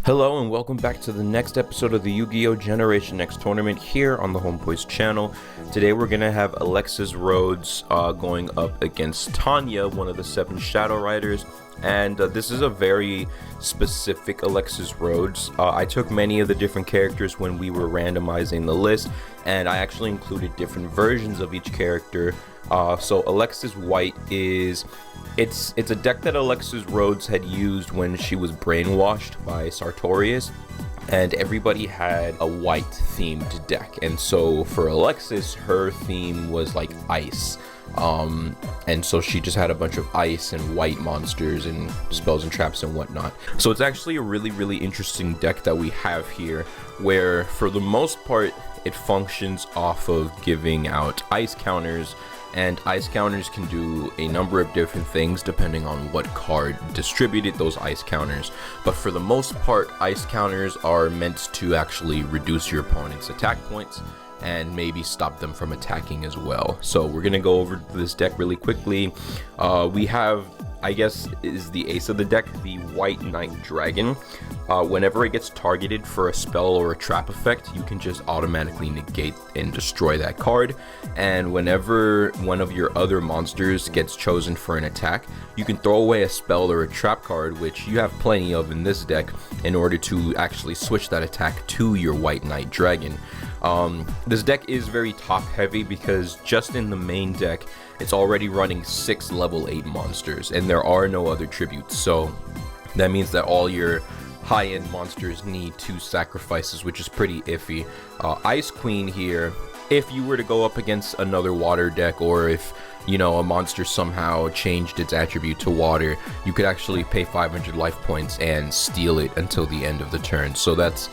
Hello and welcome back to the next episode of the Yu-Gi-Oh! Generation X tournament here on the HomeBoiz channel. Today we're going to have Alexis Rhodes going up against Tania, one of the 7 Shadow Riders. And this is a very specific Alexis Rhodes. I took many of the different characters when we were randomizing the list, and I actually included different versions of each character. So Alexis White is... It's a deck that Alexis Rhodes had used when she was brainwashed by Sartorius, and everybody had a white themed deck. And so for Alexis, her theme was like ice. And so she just had a bunch of ice and white monsters and spells and traps and whatnot. So it's actually a really interesting deck that we have here, where for the most part it functions off of giving out ice counters. And ice counters can do a number of different things depending on what card distributed those ice counters. But for the most part, ice counters are meant to actually reduce your opponent's attack points and maybe stop them from attacking as well. So we're gonna go over this deck really quickly. We have, I guess, is the ace of the deck, the White Knight Dragon. Whenever it gets targeted for a spell or a trap effect, you can just automatically negate and destroy that card. And whenever one of your other monsters gets chosen for an attack, you can throw away a spell or a trap card, which you have plenty of in this deck, in order to actually switch that attack to your White Knight Dragon. This deck is very top heavy because just in the main deck, it's already running 6 level 8 monsters, and there are no other tributes. So that means that all your high-end monsters need 2 sacrifices, which is pretty iffy. Ice Queen here, if you were to go up against another water deck, or if, you know, a monster somehow changed its attribute to water, you could actually pay 500 life points and steal it until the end of the turn. So that's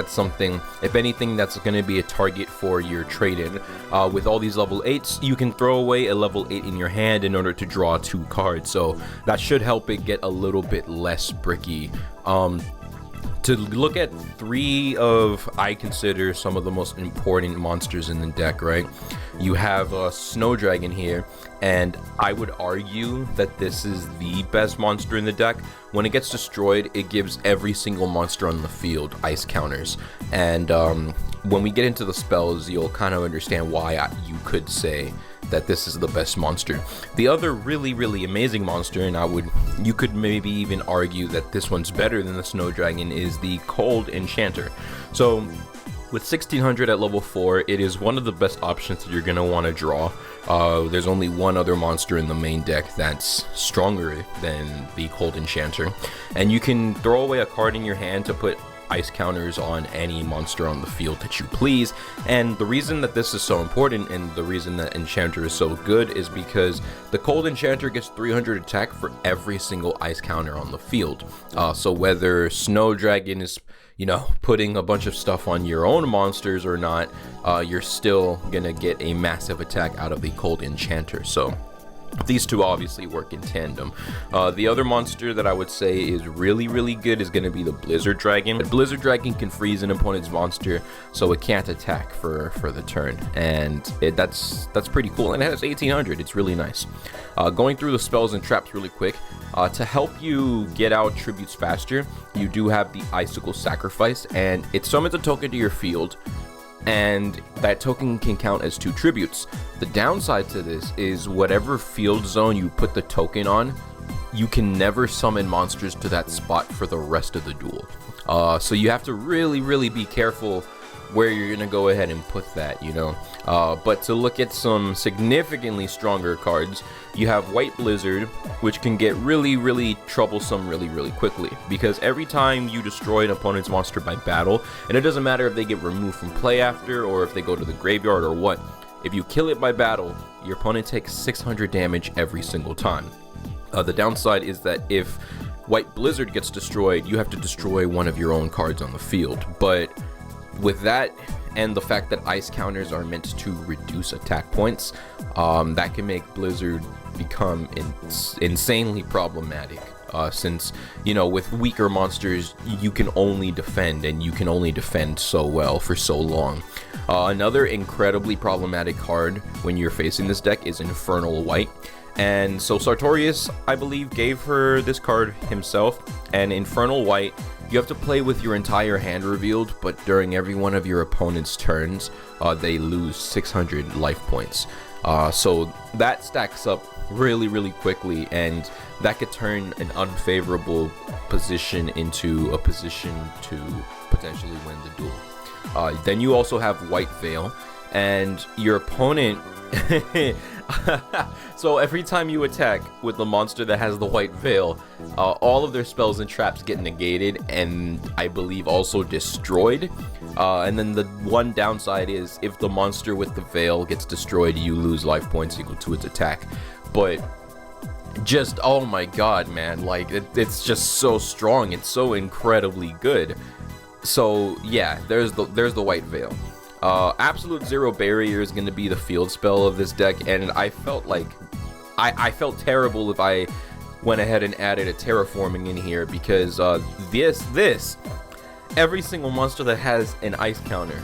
something, if anything, that's going to be a target for your trade-in. With all these level 8s, you can throw away a level 8 in your hand in order to draw 2 cards, so that should help it get a little bit less bricky. To look at 3 of, I consider, some of the most important monsters in the deck, right? You have a Snow Dragon here, and I would argue that this is the best monster in the deck. When it gets destroyed, it gives every single monster on the field ice counters. And when we get into the spells, you'll kind of understand why you could say that this is the best monster. The other really amazing monster, and you could maybe even argue that this one's better than the Snow Dragon, is the Cold Enchanter. So with 1600 at level 4, it is one of the best options that you're going to want to draw. There's only one other monster in the main deck that's stronger than the Cold Enchanter, and you can throw away a card in your hand to put ice counters on any monster on the field that you please. And the reason that this is so important, and the reason that Enchanter is so good, is because the Cold Enchanter gets 300 attack for every single ice counter on the field. So whether Snow Dragon is, you know, putting a bunch of stuff on your own monsters or not, you're still gonna get a massive attack out of the Cold Enchanter. So these two obviously work in tandem. The other monster that I would say is really good is going to be the Blizzard Dragon. The Blizzard Dragon can freeze an opponent's monster, so it can't attack for the turn, and that's pretty cool. And it has 1800. It's really nice. Going through the spells and traps really quick. To help you get out tributes faster, you do have the Icicle Sacrifice, and it summons a token to your field, and that token can count as 2 tributes. The downside to this is whatever field zone you put the token on, you can never summon monsters to that spot for the rest of the duel. So you have to really be careful where you're gonna go ahead and put that, you know. But to look at some significantly stronger cards, you have White Blizzard, which can get really troublesome really quickly, because every time you destroy an opponent's monster by battle, and it doesn't matter if they get removed from play after, or if they go to the graveyard or what, if you kill it by battle, your opponent takes 600 damage every single time. The downside is that if White Blizzard gets destroyed, you have to destroy one of your own cards on the field. But with that, and the fact that ice counters are meant to reduce attack points, that can make Blizzard become insanely problematic. Since, you know, with weaker monsters, you can only defend, and you can only defend so well for so long. Another incredibly problematic card when you're facing this deck is Infernal White. And so Sartorius, I believe, gave her this card himself. And Infernal White, you have to play with your entire hand revealed, but during every one of your opponent's turns, they lose 600 life points. So that stacks up really quickly, and that could turn an unfavorable position into a position to potentially win the duel. Then you also have White Veil, and your opponent so every time you attack with the monster that has the White Veil, all of their spells and traps get negated, and I believe also destroyed. And then the one downside is if the monster with the veil gets destroyed, you lose life points equal to its attack. But just, oh my god, man, like it's just so strong. It's so incredibly good. So yeah, there's the White Veil. Absolute Zero Barrier is going to be the field spell of this deck, and I felt like I felt terrible if I went ahead and added a terraforming in here, because this every single monster that has an ice counter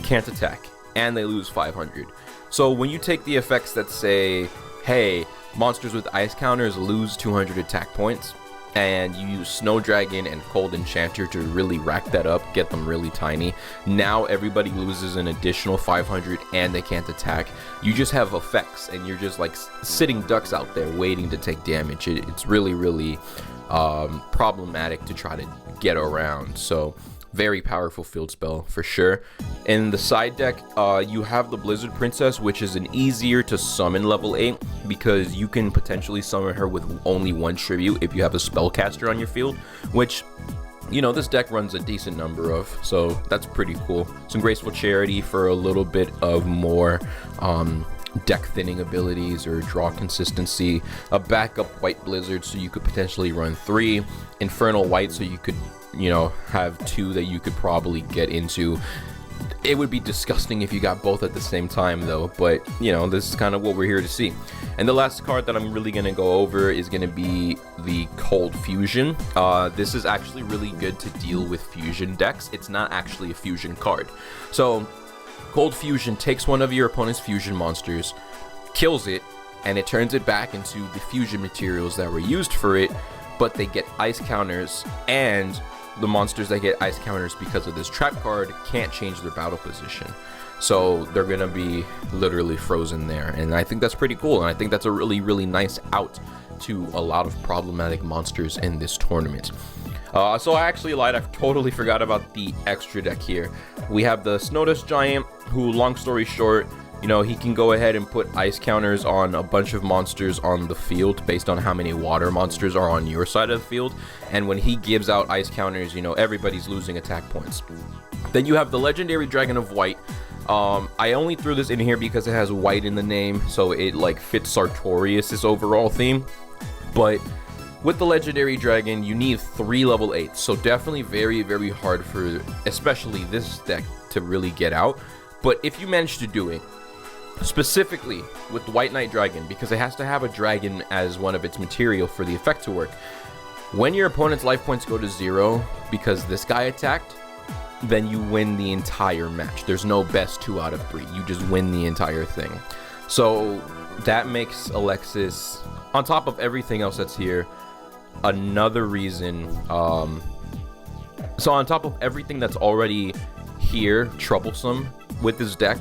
can't attack, and they lose 500. So when you take the effects that say, hey, monsters with ice counters lose 200 attack points, and you use Snow Dragon and Cold Enchanter to really rack that up, get them really tiny. Now everybody loses an additional 500 and they can't attack. You just have effects, and you're just like sitting ducks out there waiting to take damage. It's really problematic to try to get around. So very powerful field spell for sure. In the side deck, you have the Blizzard Princess, which is an easier to summon level 8, because you can potentially summon her with only one tribute if you have a spellcaster on your field, which, you know, this deck runs a decent number of, so that's pretty cool. Some Graceful Charity for a little bit of more deck thinning abilities or draw consistency. A backup White Blizzard so you could potentially run 3. Infernal White so you could, you know, have 2 that you could probably get into. It would be disgusting if you got both at the same time though, but you know, this is kind of what we're here to see. And the last card that I'm really going to go over is going to be the Cold Fusion. This is actually really good to deal with fusion decks. It's not actually a fusion card. So Cold Fusion takes one of your opponent's fusion monsters, kills it, and it turns it back into the fusion materials that were used for it, but they get ice counters, and the monsters that get ice counters because of this trap card can't change their battle position. So they're gonna be literally frozen there, and I think that's pretty cool, and I think that's a really nice out to a lot of problematic monsters in this tournament. So I actually lied, I totally forgot about the extra deck here. We have the Snowdust Giant, who, long story short, you know, he can go ahead and put ice counters on a bunch of monsters on the field based on how many water monsters are on your side of the field. And when he gives out ice counters, you know, everybody's losing attack points. Then you have the Legendary Dragon of White. I only threw this in here because it has white in the name, so it like fits Sartorius' overall theme. But with the Legendary Dragon, you need 3 level 8s, so definitely very hard for especially this deck to really get out. But if you manage to do it, specifically with the White Knight Dragon, because it has to have a dragon as one of its material for the effect to work, when your opponent's life points go to 0 because this guy attacked, then you win the entire match. There's no best 2 out of 3. You just win the entire thing. So that makes Alexis, on top of everything else that's here, another reason. So on top of everything that's already here troublesome with this deck,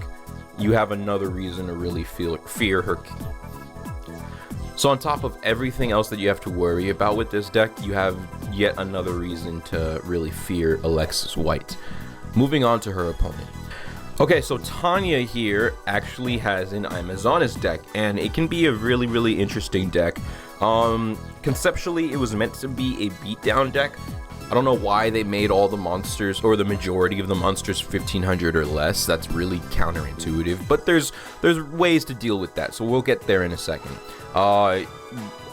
you have another reason to really fear her. So on top of everything else that you have to worry about with this deck, you have yet another reason to really fear Alexis White. Moving on to her opponent. Okay, so Tania here actually has an Amazonas deck, and it can be a really interesting deck. Conceptually, it was meant to be a beatdown deck. I don't know why they made all the monsters, or the majority of the monsters, 1500 or less. That's really counterintuitive, but there's ways to deal with that, so we'll get there in a second.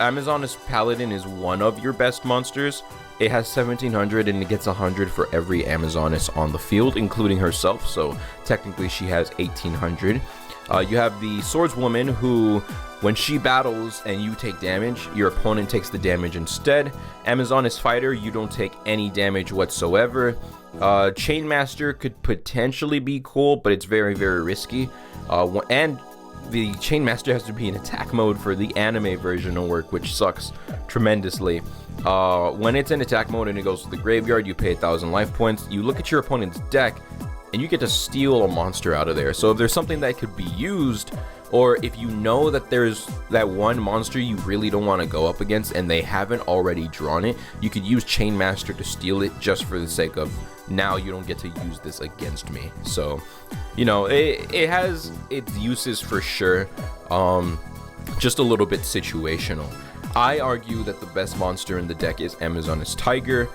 Amazonas Paladin is one of your best monsters. It has 1700 and it gets 100 for every Amazonas on the field, including herself, so technically she has 1800. You have the Swordswoman, who, when she battles and you take damage, your opponent takes the damage instead. Amazonas Fighter, you don't take any damage whatsoever. Chainmaster could potentially be cool, but it's very risky. And the Chain Master has to be in attack mode for the anime version to work, which sucks tremendously. When it's in attack mode and it goes to the graveyard, you pay 1,000 life points. You look at your opponent's deck, and you get to steal a monster out of there. So if there's something that could be used, or if you know that there's that one monster you really don't want to go up against and they haven't already drawn it, you could use Chain Master to steal it just for the sake of, now you don't get to use this against me. So, you know, it has its uses for sure, just a little bit situational. I argue that the best monster in the deck is Amazoness Tiger.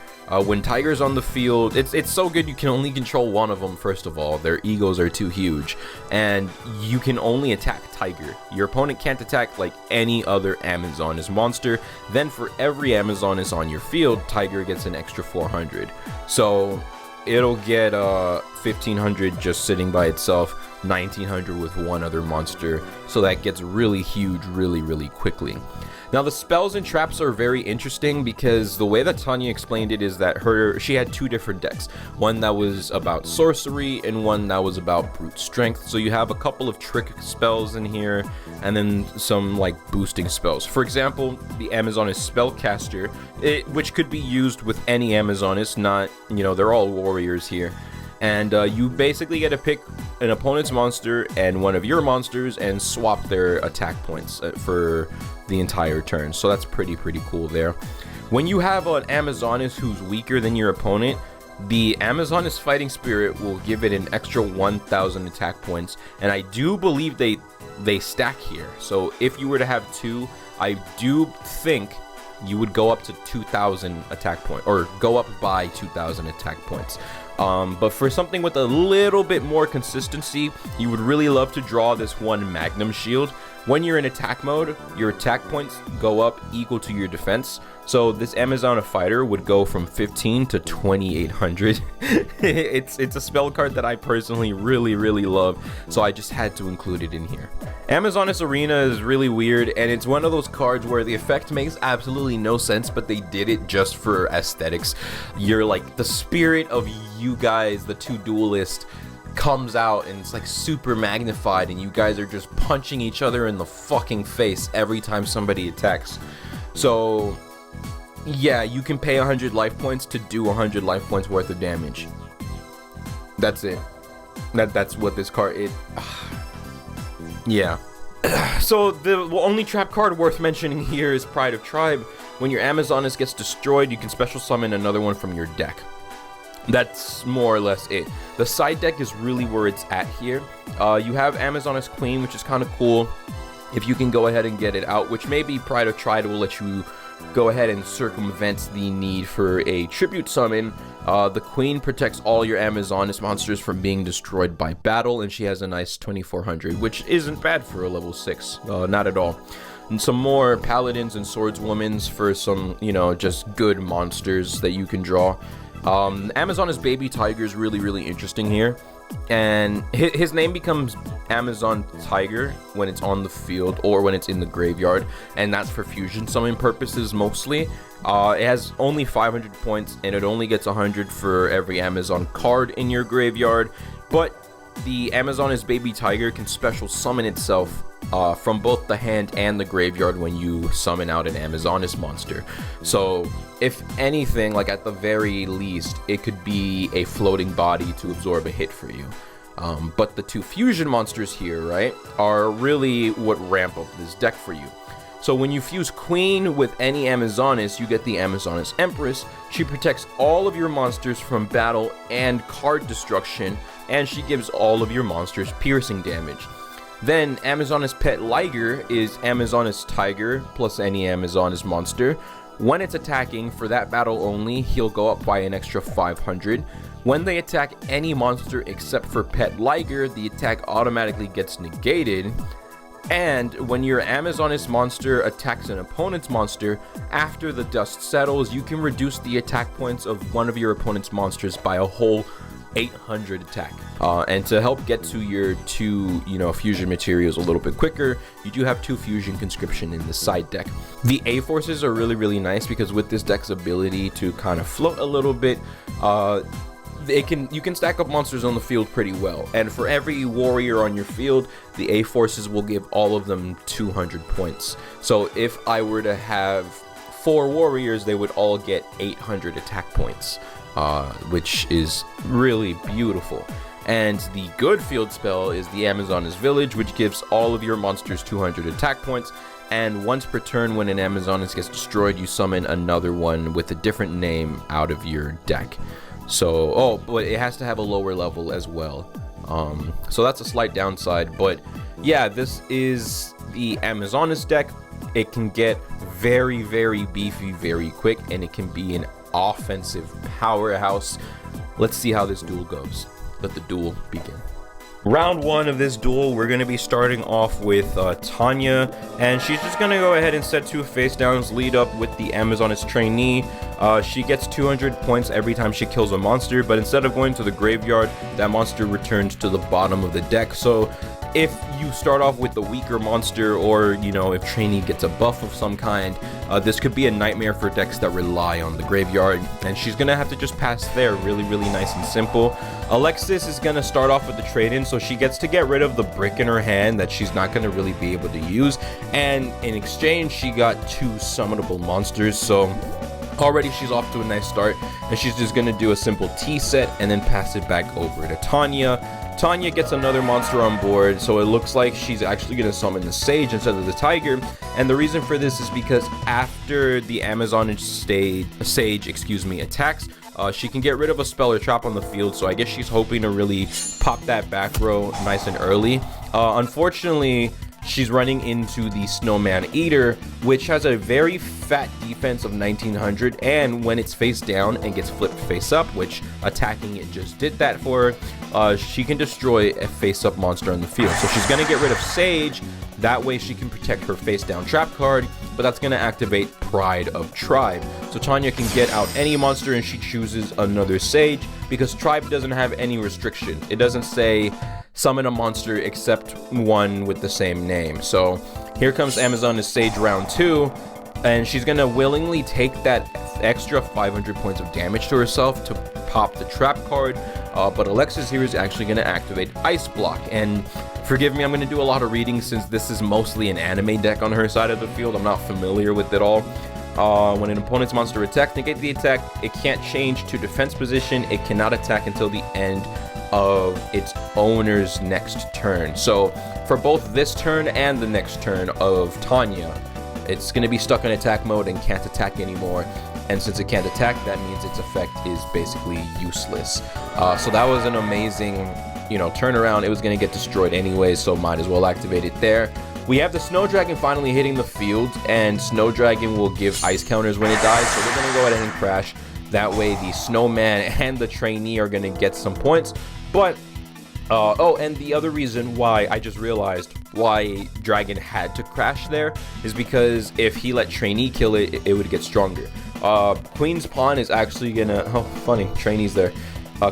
When Tiger's on the field, it's so good you can only control one of them. First of all, their egos are too huge, and you can only attack Tiger. Your opponent can't attack like any other Amazoness monster. Then for every Amazoness on your field, Tiger gets an extra 400. So it'll get 1,500 just sitting by itself, 1,900 with one other monster. So that gets really huge really quickly. Now the spells and traps are very interesting because the way that Tania explained it is that she had two different decks. One that was about sorcery and one that was about brute strength. So you have a couple of trick spells in here and then some like boosting spells. For example, the Amazoness Spellcaster, which could be used with any Amazoness, not, you know, they're all warriors here. And you basically get to pick an opponent's monster and one of your monsters and swap their attack points for the entire turn. So that's pretty cool there. When you have an Amazoness who's weaker than your opponent, the Amazoness Fighting Spirit will give it an extra 1,000 attack points, and I do believe they stack here. So if you were to have two, I do think you would go up to 2,000 attack points, or go up by 2,000 attack points. But for something with a little bit more consistency, you would really love to draw this one Magnum Shield. When you're in attack mode, your attack points go up equal to your defense. So this Amazona Fighter would go from 15 to 2,800. It's a spell card that I personally really love, so I just had to include it in here. Amazoness Arena is really weird, and it's one of those cards where the effect makes absolutely no sense, but they did it just for aesthetics. You're like, the spirit of you guys, the two duelists, comes out and it's like super magnified, and you guys are just punching each other in the fucking face every time somebody attacks. So yeah, you can pay 100 life points to do 100 life points worth of damage. That's it. That's what this card is. Yeah. So the only trap card worth mentioning here is Pride of Tribe. When your Amazoness gets destroyed, you can special summon another one from your deck. That's more or less it. The side deck is really where it's at here. You have Amazoness Queen, which is kind of cool if you can go ahead and get it out, which maybe Pride of Tribe will let you go ahead and circumvent the need for a tribute summon. The Queen protects all your Amazoness monsters from being destroyed by battle, and she has a nice 2,400, which isn't bad for a level 6, not at all. And some more Paladins and Swordswomans for some, you know, just good monsters that you can draw. Amazoness Baby Tiger is really interesting here, and his name becomes Amazon Tiger when it's on the field or when it's in the graveyard, and that's for fusion summon purposes mostly. It has only 500 points, and it only gets 100 for every Amazon card in your graveyard, but the Amazoness Baby Tiger can special summon itself from both the hand and the graveyard when you summon out an Amazoness monster. So if anything, like at the very least, it could be a floating body to absorb a hit for you. But the two fusion monsters here, right, are really what ramp up this deck for you. So when you fuse Queen with any Amazoness, you get the Amazoness Empress. She protects all of your monsters from battle and card destruction, and she gives all of your monsters piercing damage. Then Amazoness Pet Liger is Amazoness Tiger plus any Amazoness monster. When it's attacking for that battle only, he'll go up by an extra 500. When they attack any monster except for Pet Liger, the attack automatically gets negated. And when your Amazoness monster attacks an opponent's monster, after the dust settles, you can reduce the attack points of one of your opponent's monsters by a whole 800 attack. And to help get to your two, fusion materials a little bit quicker, you do have 2 fusion conscription in the side deck. The A forces are really nice because with this deck's ability to kind of float a little bit, you can stack up monsters on the field pretty well, and for every warrior on your field, the A forces will give all of them 200 points. So if I were to have 4 warriors, they would all get 800 attack points, which is really beautiful. And the good field spell is the Amazoness Village, which gives all of your monsters 200 attack points. And once per turn, when an Amazoness gets destroyed, you summon another one with a different name out of your deck. So, but it has to have a lower level as well. So that's a slight downside. But yeah, this is the Amazoness deck. It can get very, very beefy very quick, and it can be an offensive powerhouse. Let's see how this duel goes. Let the duel begin. Round 1 of this duel, we're going to be starting off with Tania, and she's just going to go ahead and set 2 face downs, lead up with the Amazoness trainee. She gets 200 points every time she kills a monster, but instead of going to the graveyard, that monster returns to the bottom of the deck. So if you start off with the weaker monster, or if trainee gets a buff of some kind, this could be a nightmare for decks that rely on the graveyard, and she's gonna have to just pass there. Really nice and simple. Alexis is gonna start off with the trade-in, so she gets to get rid of the brick in her hand that she's not gonna really be able to use, and in exchange she got 2 summonable monsters. So already she's off to a nice start, and she's just gonna do a simple T set and then pass it back over to Tania. Tania gets another monster on board, so it looks like she's actually going to summon the Sage instead of the Tiger, and the reason for this is because after the Amazoness Sage attacks, she can get rid of a spell or trap on the field, so I guess she's hoping to really pop that back row nice and early. Unfortunately, she's running into the Snowman Eater, which has a very fat defense of 1900, and when it's face down and gets flipped face up, which attacking it just did that for her, she can destroy a face up monster on the field. So she's going to get rid of Sage, that way she can protect her face down trap card, but that's going to activate Pride of Tribe. So Tania can get out any monster and she chooses another Sage, because Tribe doesn't have any restriction. It doesn't say summon a monster except one with the same name. So here comes Amazoness Sage round 2, and she's gonna willingly take that extra 500 points of damage to herself to pop the trap card, but Alexis here is actually gonna activate Ice Block. And forgive me, I'm gonna do a lot of reading since this is mostly an anime deck on her side of the field. I'm not familiar with it all. When an opponent's monster attacks, negate the attack. It can't change to defense position. It cannot attack until the end of its owner's next turn. So for both this turn and the next turn of Tania, it's going to be stuck in attack mode and can't attack anymore. And since it can't attack, that means its effect is basically useless. So that was an amazing, turnaround. It was going to get destroyed anyway, so might as well activate it there. We have the Snow Dragon finally hitting the field, and Snow Dragon will give ice counters when it dies, so we're going to go ahead and crash. That way the Snowman and the trainee are going to get some points. But, and the other reason why I just realized why Dragon had to crash there is because if he let trainee kill it, it would get stronger. Queen's Pawn is actually going to, funny, trainee's there.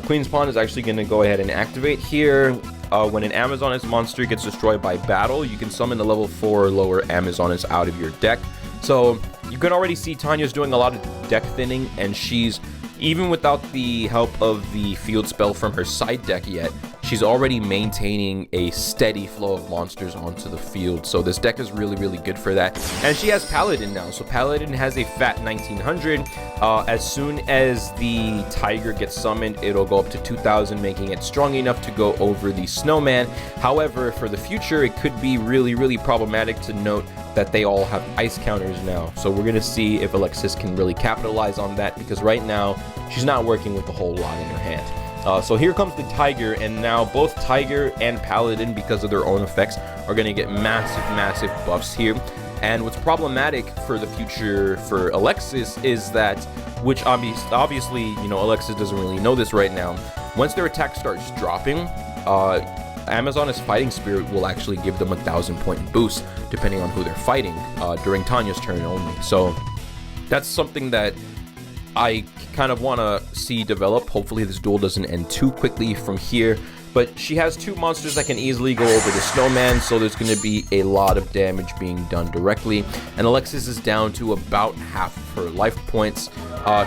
Queen's Pawn is actually going to go ahead and activate here. When an Amazoness monster gets destroyed by battle, you can summon the level 4 or lower Amazoness out of your deck. So you can already see Tania's doing a lot of deck thinning, and she's, even without the help of the field spell from her side deck yet, she's already maintaining a steady flow of monsters onto the field. So this deck is really good for that. And she has Paladin now, so Paladin has a fat 1900. As soon as the Tiger gets summoned, it'll go up to 2000, making it strong enough to go over the Snowman. However, for the future, it could be really problematic to note that they all have ice counters now. So we're gonna see if Alexis can really capitalize on that, because right now she's not working with a whole lot in her hand. So here comes the Tiger, and now both Tiger and Paladin, because of their own effects, are gonna get massive buffs here. And what's problematic for the future for Alexis is that, which obviously, Alexis doesn't really know this right now, once their attack starts dropping, Amazoness Fighting Spirit will actually give them a 1000-point boost depending on who they're fighting during Tania's turn only. So that's something that I kind of want to see develop. Hopefully this duel doesn't end too quickly from here. But she has 2 monsters that can easily go over the snowman, so there's going to be a lot of damage being done directly. And Alexis is down to about half of her life points.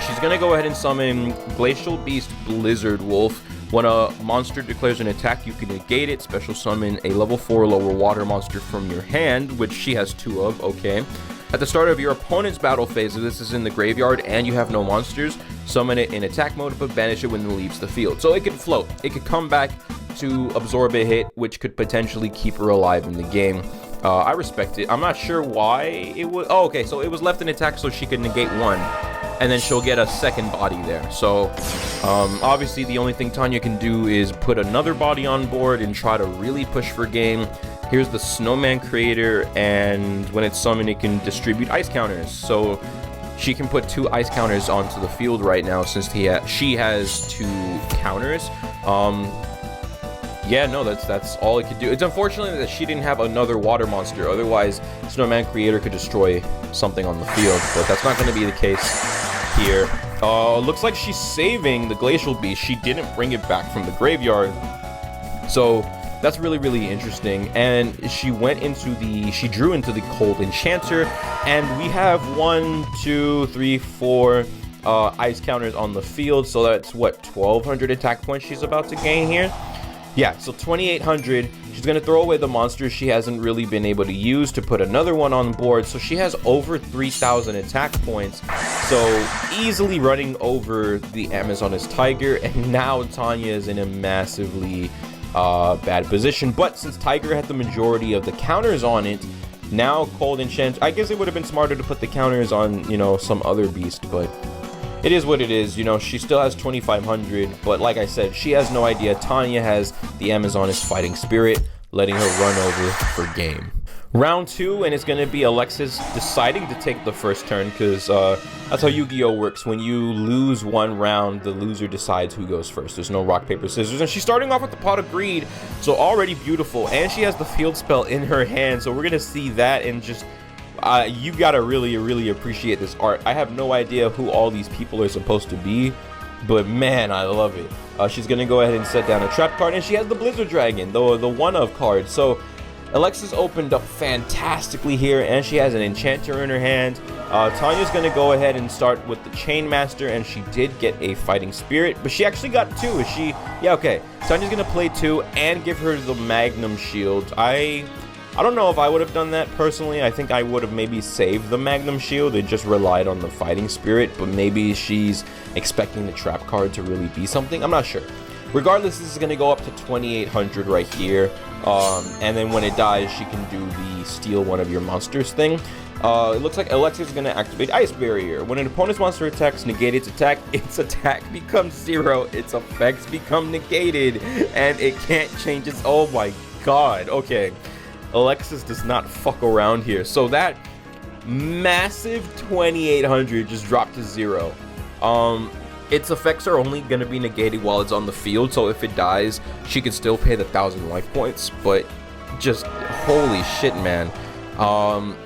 She's going to go ahead and summon Glacial Beast Blizzard Wolf. When a monster declares an attack, you can negate it. Special summon a level 4 or lower water monster from your hand, which she has 2 of, okay. At the start of your opponent's battle phase, if this is in the graveyard and you have no monsters, summon it in attack mode, but banish it when it leaves the field. So it can float. It could come back to absorb a hit, which could potentially keep her alive in the game. I respect it. I'm not sure why it was... Oh, okay, so it was left in attack so she could negate 1, and then she'll get a second body there. So, obviously the only thing Tania can do is put another body on board and try to really push for game. Here's the Snowman Creator, and when it's summoned, it can distribute ice counters. So she can put 2 ice counters onto the field right now since she has 2 counters. Yeah, no, that's all it could do. It's unfortunate that she didn't have another water monster. Otherwise, Snowman Creator could destroy something on the field, but that's not going to be the case here. Looks like she's saving the Glacial Beast. She didn't bring it back from the graveyard. So that's really, really interesting. And she drew into the Cold Enchanter, and we have 1, 2, 3, 4 ice counters on the field. So that's what, 1,200 attack points she's about to gain here. Yeah, so 2,800. She's going to throw away the monsters she hasn't really been able to use to put another one on board. So she has over 3,000 attack points. So easily running over the Amazoness Tiger. And now Tania is in a massively bad position. But since Tiger had the majority of the counters on it, now Cold Enchant... I guess it would have been smarter to put the counters on, you know, some other beast, but... it is what it is, you know. She still has 2,500, but like I said, she has no idea. Tania has the Amazoness Fighting Spirit, letting her run over for game. Round 2, and it's going to be Alexis deciding to take the first turn, because that's how Yu-Gi-Oh works. When you lose one round, the loser decides who goes first. There's no rock, paper, scissors, and she's starting off with the Pot of Greed, so already beautiful, and she has the field spell in her hand, so we're going to see that, and just... you gotta really appreciate this art. I have no idea who all these people are supposed to be, but man, I love it. She's gonna go ahead and set down a trap card, and she has the Blizzard Dragon, the one-of card. So Alexis opened up fantastically here, and she has an Enchanter in her hand. Tania's gonna go ahead and start with the Chainmaster, and she did get a Fighting Spirit, but she actually got 2. Is she? Yeah, okay. Tania's gonna play 2 and give her the Magnum Shield. I don't know if I would have done that personally. I think I would have maybe saved the Magnum Shield and just relied on the Fighting Spirit, but maybe she's expecting the trap card to really be something. I'm not sure. Regardless, this is going to go up to 2,800 right here, and then when it dies, she can do the steal one of your monsters thing. It looks like Alexis is going to activate Ice Barrier. When an opponent's monster attacks, negate its attack becomes 0, its effects become negated, and it can't change its... Oh my god, okay. Alexis does not fuck around here. So that massive 2,800 just dropped to 0. Its effects are only going to be negated while it's on the field. So if it dies, she can still pay the 1,000 life points. But just holy shit, man.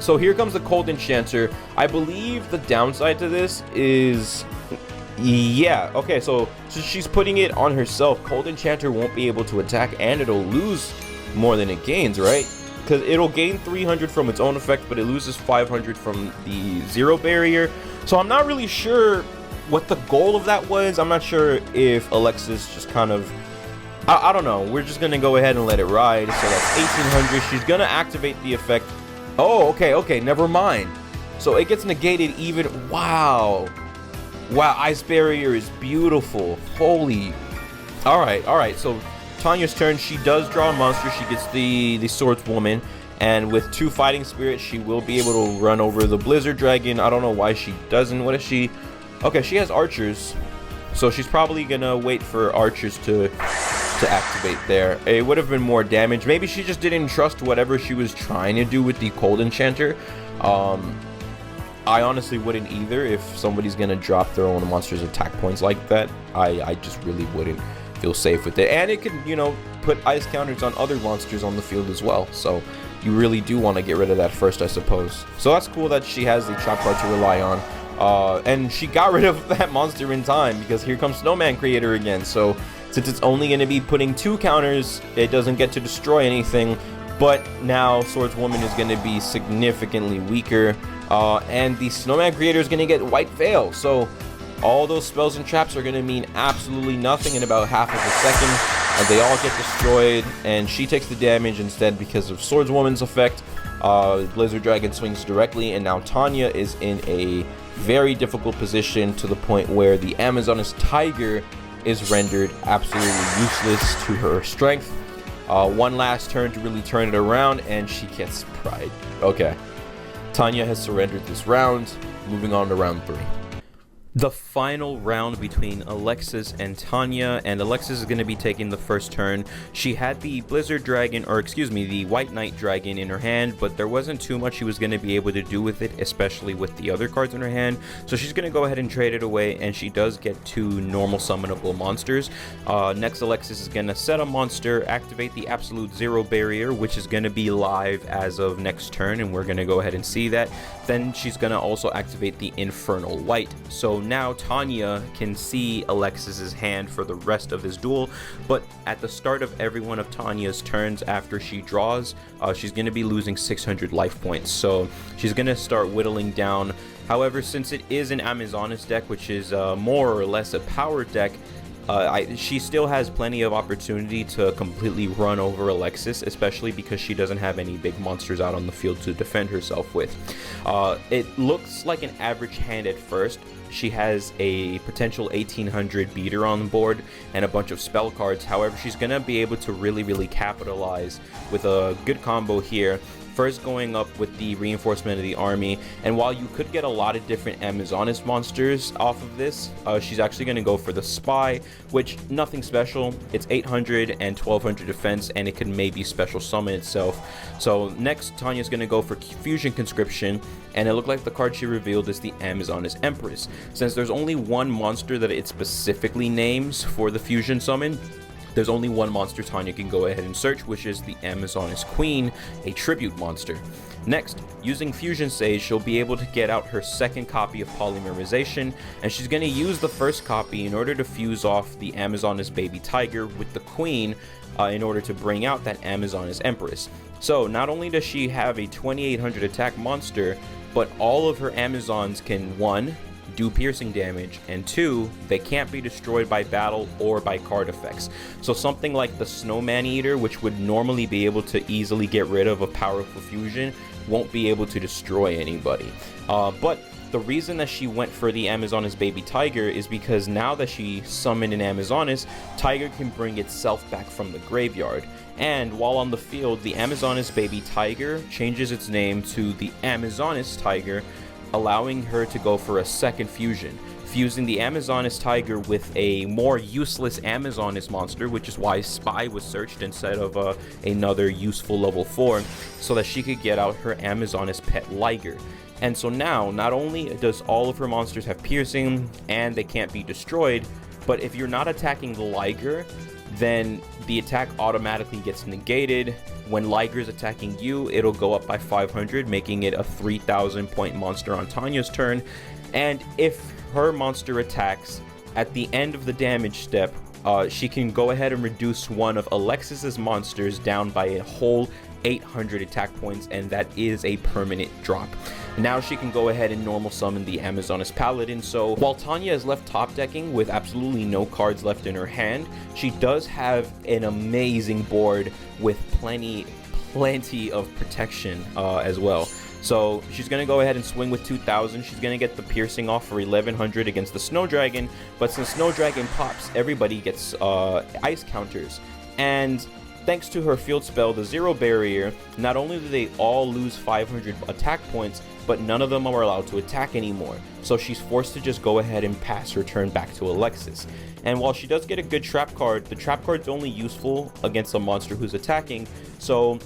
So here comes the Cold Enchanter. I believe the downside to this is... yeah, okay, so she's putting it on herself. Cold Enchanter won't be able to attack, and it'll lose more than it gains, right? Because it'll gain 300 from its own effect, but it loses 500 from the 0 barrier. So I'm not really sure what the goal of that was. I'm not sure if Alexis just kind of... I don't know. We're just going to go ahead and let it ride. So that's 1,800. She's going to activate the effect. Oh, okay, never mind. So it gets negated even... Wow, Ice Barrier is beautiful. Holy... Alright, so... Tania's turn. She does draw a monster. She gets the Swordswoman, and with 2 Fighting Spirits, she will be able to run over the Blizzard Dragon. I don't know why she doesn't. What is she? Okay, she has archers, so she's probably gonna wait for archers to activate there. It would have been more damage. Maybe she just didn't trust whatever she was trying to do with the Cold Enchanter. I honestly wouldn't either. If somebody's gonna drop their own monster's attack points like that, I just really wouldn't feel safe with it. And it can, you know, put ice counters on other monsters on the field as well. So you really do want to get rid of that first, I suppose. So that's cool that she has the trap card to rely on. And she got rid of that monster in time, because here comes Snowman Creator again. So since it's only going to be putting 2 counters, it doesn't get to destroy anything. But now Swordswoman is going to be significantly weaker, and the Snowman Creator is going to get White Veil. So all those spells and traps are going to mean absolutely nothing in about half of a second, and they all get destroyed, and she takes the damage instead because of Swordswoman's effect. Blizzard Dragon swings directly, and now Tanya is in a very difficult position, to the point where the Amazoness Tiger is rendered absolutely useless to her strength. One last turn to really turn it around, and she gets Pride. Okay, Tanya has surrendered this round. Moving on to round 3. The final round between Alexis and Tanya, and Alexis is going to be taking the first turn. She had the Blizzard Dragon, or excuse me, the White Knight Dragon in her hand, but there wasn't too much she was going to be able to do with it, especially with the other cards in her hand. So she's going to go ahead and trade it away, and she does get 2 normal summonable monsters. Next, Alexis is going to set a monster, activate the Absolute Zero Barrier, which is going to be live as of next turn, and we're going to go ahead and see that. Then she's going to also activate the Infernal White. So now Tanya can see Alexis's hand for the rest of this duel, but at the start of every one of Tanya's turns after she draws, she's going to be losing 600 life points. So she's going to start whittling down. However, since it is an Amazoness deck, which is more or less a power deck, she still has plenty of opportunity to completely run over Alexis, especially because she doesn't have any big monsters out on the field to defend herself with. It looks like an average hand at first. She has a potential 1800 beater on board and a bunch of spell cards. However, she's going to be able to really capitalize with a good combo here. First, going up with the reinforcement of the army, and while you could get a lot of different Amazoness monsters off of this, she's actually going to go for the Spy, which nothing special. It's 800 and 1200 defense, and it can maybe special summon itself. So next, Tanya's going to go for Fusion Conscription, and it looked like the card she revealed is the Amazoness Empress. Since there's only one monster that it specifically names for the fusion summon, there's only one monster Tanya can go ahead and search, which is the Amazoness Queen, a tribute monster. Next, using Fusion Sage, she'll be able to get out her second copy of Polymerization, and she's going to use the first copy in order to fuse off the Amazoness Baby Tiger with the Queen in order to bring out that Amazoness Empress. So not only does she have a 2800 attack monster, but all of her Amazons can, 1, do piercing damage, and 2, they can't be destroyed by battle or by card effects. So something like the Snowman Eater, which would normally be able to easily get rid of a powerful fusion, won't be able to destroy anybody. But the reason that she went for the Amazoness Baby Tiger is because now that she summoned an Amazoness, Tiger can bring itself back from the graveyard. And while on the field, the Amazoness Baby Tiger changes its name to the Amazoness Tiger, allowing her to go for a second fusion, fusing the Amazoness Tiger with a more useless Amazoness monster, which is why Spy was searched instead of another useful level 4, so that she could get out her Amazoness pet Liger. And so now, not only does all of her monsters have piercing and they can't be destroyed, but if you're not attacking the Liger, then the attack automatically gets negated. When Liger's attacking you, it'll go up by 500, making it a 3000 point monster on Tanya's turn. And if her monster attacks at the end of the damage step, she can go ahead and reduce one of Alexis's monsters down by a whole 800 attack points, and that is a permanent drop. Now she can go ahead and normal summon the Amazoness Paladin. So while Tanya is left top decking with absolutely no cards left in her hand, she does have an amazing board with plenty of protection as well. So she's going to go ahead and swing with 2000. She's going to get the piercing off for 1100 against the Snow Dragon, but since Snow Dragon pops, everybody gets ice counters. And thanks to her field spell, the Zero Barrier, not only do they all lose 500 attack points, but none of them are allowed to attack anymore. So she's forced to just go ahead and pass her turn back to Alexis. And while she does get a good trap card, the trap card's only useful against a monster who's attacking. So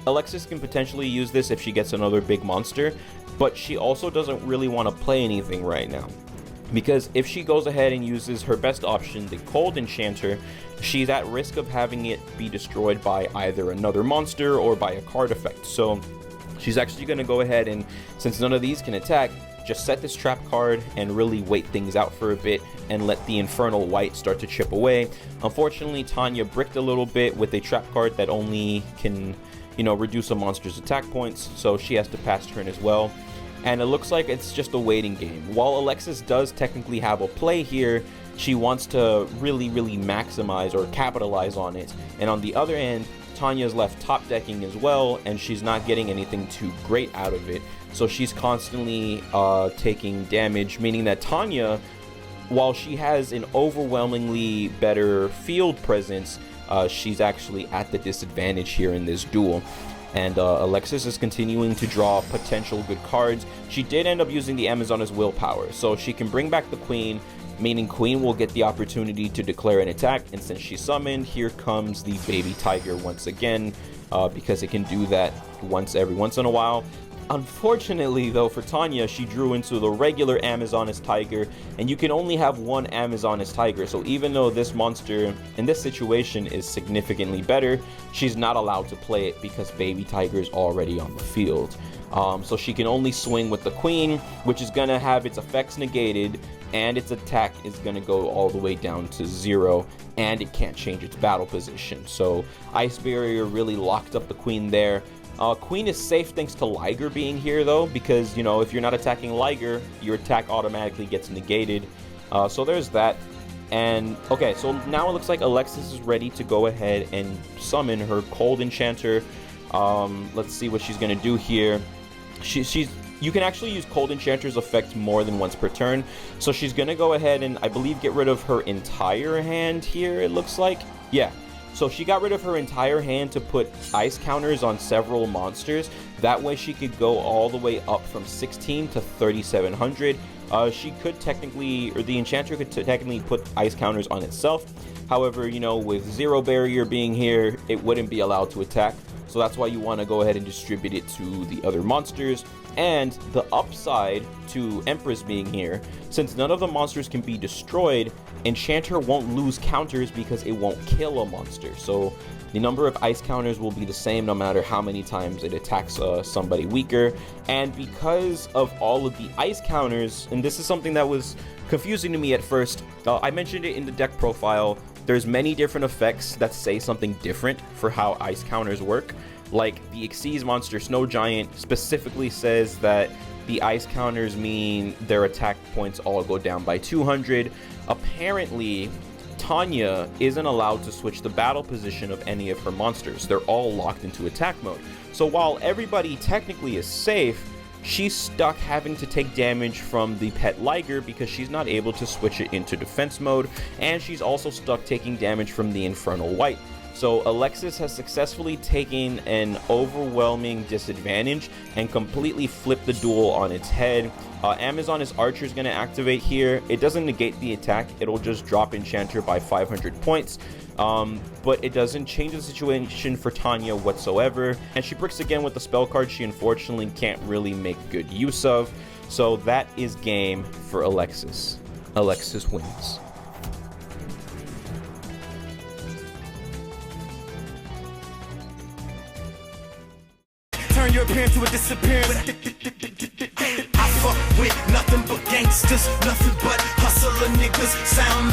Alexis can potentially use this if she gets another big monster, but she also doesn't really want to play anything right now. Because if she goes ahead and uses her best option, the Cold Enchanter, she's at risk of having it be destroyed by either another monster or by a card effect. So she's actually going to go ahead and, since none of these can attack, just set this trap card and really wait things out for a bit and let the Infernal White start to chip away. Unfortunately, Tania bricked a little bit with a trap card that only can, you know, reduce a monster's attack points, so she has to pass turn as well. And it looks like it's just a waiting game. While Alexis does technically have a play here, she wants to really maximize or capitalize on it. And on the other end, Tania's left top decking as well, and she's not getting anything too great out of it. So she's constantly taking damage, meaning that Tania, while she has an overwhelmingly better field presence, she's actually at the disadvantage here in this duel. And Alexis is continuing to draw potential good cards. She did end up using the Amazoness Willpower, so she can bring back the Queen, meaning Queen will get the opportunity to declare an attack. And since she summoned, here comes the Baby Tiger once again, because it can do that every once in a while. Unfortunately, though, for Tania, she drew into the regular Amazoness Tiger, and you can only have one Amazoness Tiger. So even though this monster in this situation is significantly better, she's not allowed to play it because Baby Tiger is already on the field. So she can only swing with the Queen, which is going to have its effects negated, and its attack is going to go all the way down to 0, and it can't change its battle position. So Ice Barrier really locked up the Queen there. Queen is safe thanks to Liger being here, though, because, you know, if you're not attacking Liger, your attack automatically gets negated. So there's that. And okay, so now it looks like Alexis is ready to go ahead and summon her Cold Enchanter. Let's see what she's gonna do here. You can actually use Cold Enchanter's effect more than once per turn. So she's gonna go ahead and, I believe, get rid of her entire hand here, it looks like. Yeah. So she got rid of her entire hand to put ice counters on several monsters. That way she could go all the way up from 16 to 3,700. She could technically, or the enchanter could technically put ice counters on itself. However, you know, with Zero Barrier being here, it wouldn't be allowed to attack. So that's why you want to go ahead and distribute it to the other monsters. And the upside to Empress being here, since none of the monsters can be destroyed, Enchanter won't lose counters because it won't kill a monster. So the number of ice counters will be the same no matter how many times it attacks somebody weaker. And because of all of the ice counters, and this is something that was confusing to me at first, I mentioned it in the deck profile, there's many different effects that say something different for how ice counters work. Like the Xyz monster Snow Giant specifically says that the ice counters mean their attack points all go down by 200. Apparently, Tania isn't allowed to switch the battle position of any of her monsters. They're all locked into attack mode. So while everybody technically is safe, she's stuck having to take damage from the pet Liger because she's not able to switch it into defense mode, and she's also stuck taking damage from the Infernal White. So Alexis has successfully taken an overwhelming disadvantage and completely flipped the duel on its head. Amazoness Archer is going to activate here. It doesn't negate the attack, it'll just drop Enchanter by 500 points. But it doesn't change the situation for Tania whatsoever, and she bricks again with the spell card she unfortunately can't really make good use of. So that is game for Alexis. Alexis wins. Turn your appearance to a disappearance. I fuck with nothing but gangsters, nothing but hustler niggas. Sound